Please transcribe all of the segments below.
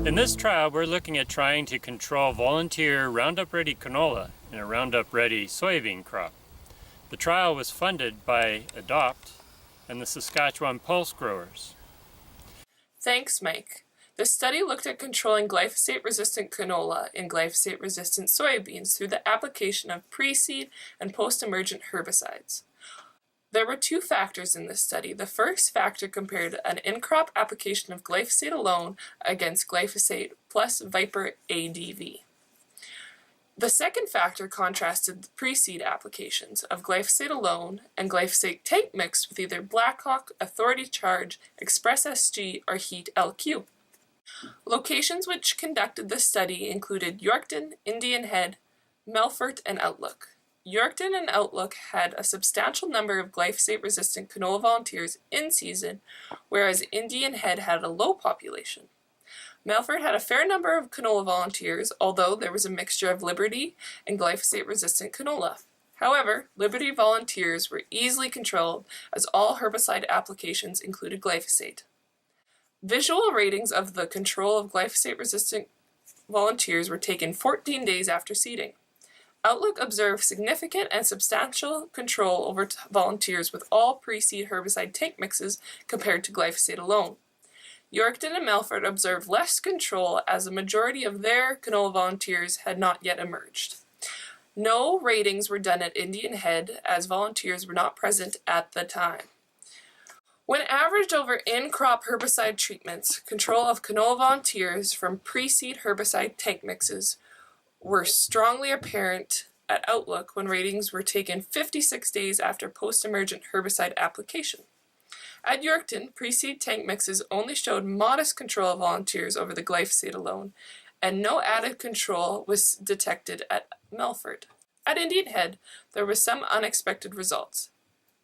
In this trial, we're looking at trying to control volunteer Roundup Ready canola in a Roundup Ready soybean crop. The trial was funded by Adopt and the Saskatchewan Pulse Growers. Thanks, Mike. The study looked at controlling glyphosate-resistant canola and glyphosate-resistant soybeans through the application of pre-seed and post-emergent herbicides. There were two factors in this study. The first factor compared an in-crop application of glyphosate alone against glyphosate plus Viper ADV. The second factor contrasted the pre-seed applications of glyphosate alone and glyphosate tank mix with either Blackhawk, Authority Charge, Express SG, or Heat LQ. Locations which conducted this study included Yorkton, Indian Head, Melfort, and Outlook. Yorkton and Outlook had a substantial number of glyphosate-resistant canola volunteers in season, whereas Indian Head had a low population. Melfort had a fair number of canola volunteers, although there was a mixture of Liberty and glyphosate-resistant canola. However, Liberty volunteers were easily controlled as all herbicide applications included glyphosate. Visual ratings of the control of glyphosate-resistant volunteers were taken 14 days after seeding. Outlook observed significant and substantial control over volunteers with all pre-seed herbicide tank mixes compared to glyphosate alone. Yorkton and Melfort observed less control as the majority of their canola volunteers had not yet emerged. No ratings were done at Indian Head as volunteers were not present at the time. When averaged over in-crop herbicide treatments, control of canola volunteers from pre-seed herbicide tank mixes were strongly apparent at Outlook when ratings were taken 56 days after post-emergent herbicide application. At Yorkton, pre-seed tank mixes only showed modest control of volunteers over the glyphosate alone, and no added control was detected at Melfort. At Indian Head, there were some unexpected results.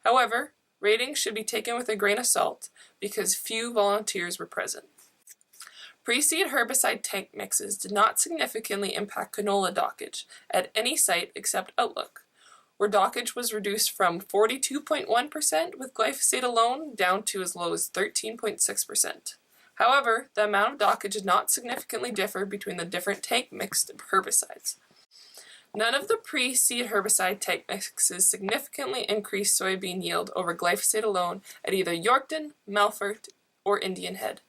However, ratings should be taken with a grain of salt because few volunteers were present. Pre-seed herbicide tank mixes did not significantly impact canola dockage at any site except Outlook, where dockage was reduced from 42.1% with glyphosate alone down to as low as 13.6%. However, the amount of dockage did not significantly differ between the different tank mixed herbicides. None of the pre-seed herbicide tank mixes significantly increased soybean yield over glyphosate alone at either Yorkton, Melfort, or Indian Head.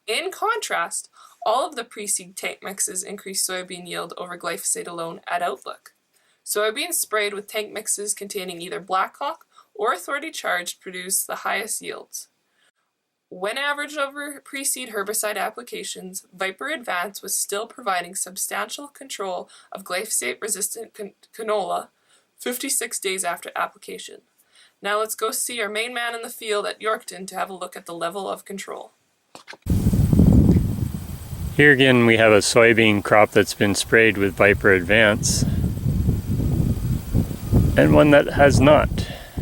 In contrast, all of the pre-seed tank mixes increased soybean yield over glyphosate alone at Outlook. Soybeans sprayed with tank mixes containing either Blackhawk or Authority Charge produced the highest yields. When averaged over pre-seed herbicide applications, Viper Advance was still providing substantial control of glyphosate-resistant canola 56 days after application. Now let's go see our main man in the field at Yorkton to have a look at the level of control. Here again we have a soybean crop that's been sprayed with Viper Advance and one that has not,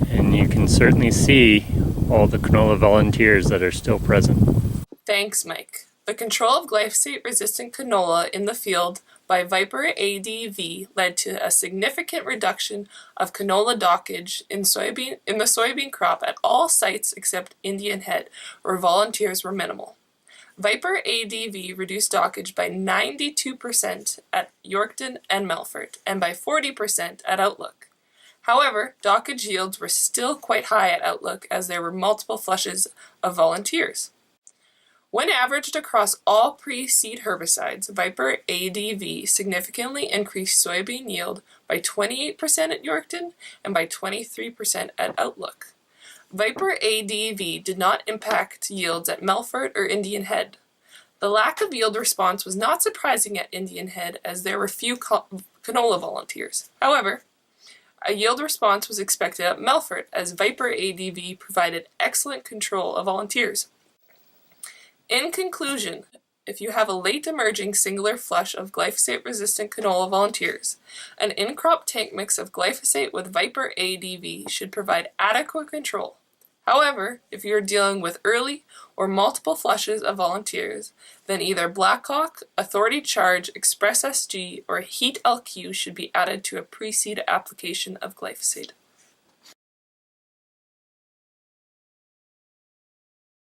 and you can certainly see all the canola volunteers that are still present. Thanks, Mike. The control of glyphosate-resistant canola in the field by Viper ADV led to a significant reduction of canola dockage in the soybean crop at all sites except Indian Head, where volunteers were minimal. Viper ADV reduced dockage by 92% at Yorkton and Melfort, and by 40% at Outlook. However, dockage yields were still quite high at Outlook as there were multiple flushes of volunteers. When averaged across all pre-seed herbicides, Viper ADV significantly increased soybean yield by 28% at Yorkton and by 23% at Outlook. Viper ADV did not impact yields at Melfort or Indian Head. The lack of yield response was not surprising at Indian Head as there were few canola volunteers. However, a yield response was expected at Melfort as Viper ADV provided excellent control of volunteers. In conclusion, if you have a late emerging singular flush of glyphosate-resistant canola volunteers, an in-crop tank mix of glyphosate with Viper ADV should provide adequate control. However, if you are dealing with early or multiple flushes of volunteers, then either Blackhawk, Authority Charge, Express SG, or Heat LQ should be added to a pre-seed application of glyphosate.